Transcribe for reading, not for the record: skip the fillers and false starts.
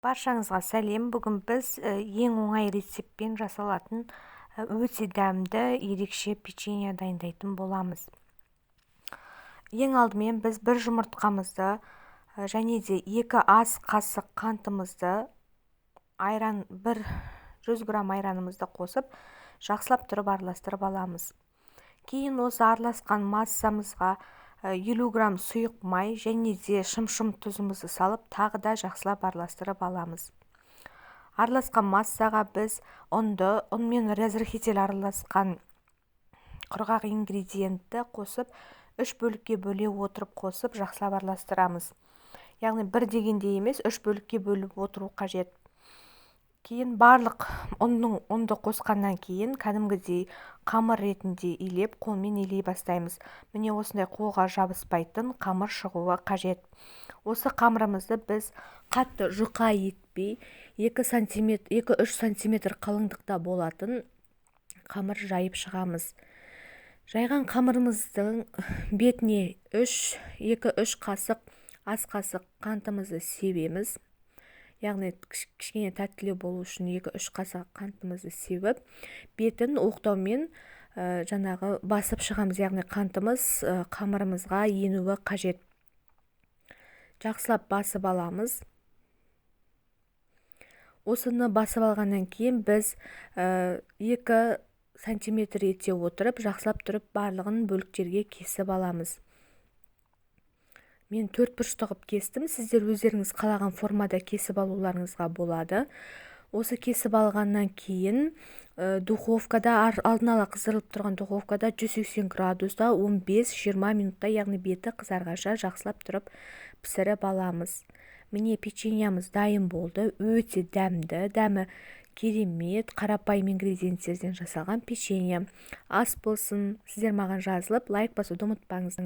Баршаңызға сәлем. Бүгін біз ең оңай рецептпен жасалатын өте дәмді ерекше печенье дайындайтын боламыз. Ең алдымен біз бір жұмыртқамызды және де 2 ас қасық қантымызды, айран 100 грамм айранымызды қосып, жақсылап тұрып араластырып аламыз. Кейін осы араласқан массамызға 50 грамм сұйық май және де шым тұзымызды салып, тағы да жақсылап араластырып аламыз. Араласқан массаға біз ұнмен разрыхитель араласқан құрғақ ингредиентті қосып, 3 бөлікке бөле отырып қосып, жақсылап араластырамыз. Яғни бір дегенде емес, 3 бөлікке бөліп отыру қажет. Кейін барлық ұнды қосқаннан кейін кәдімгідей қамыр ретінде илеп, қолмен илей бастаймыз. Міне осындай қолға жабыспайтын қамыр шығуы қажет. Осы қамырымызды біз қатты жұқа етпей, 2-3 сантиметр қалыңдықта болатын қамыр жайып шығамыз. Жайған қамырымыздың бетіне 2-3 қасық, ас қасық қантымызды себеміз. Яғни кішкене тәттілеу болу үшін 2-3 қасық қантымызды себіп, бетін оқтаумен жаңағы басып шығамыз. Яғни қантымыз қамырымызға енуі қажет. Жақсылап басып аламыз. Осыны басып алғаннан кейін біз 2 сантиметр ете отырып, жақсылап тұрып барлығын бөліктерге кесіп аламыз. Мен 4 бұрышты қылып кестім. Сіздер өздеріңіз қалаған формада кесіп алуларыңызға болады. Осы кесіп алғаннан кейін духовкада, алдын ала қыздырылып тұрған духовкада 180 градуста 15-20 минутта, яғни беті қызарғанша жақсылап тұрып пісіріп аламыз. Міне печеньямыз дайын болды. Өте дәмді, дәмі керемет, қарапайым ингредиенттерден жасалған печенье. Ас болсын. Сіздер маған жазылып, лайк басуды ұмытпаңыз.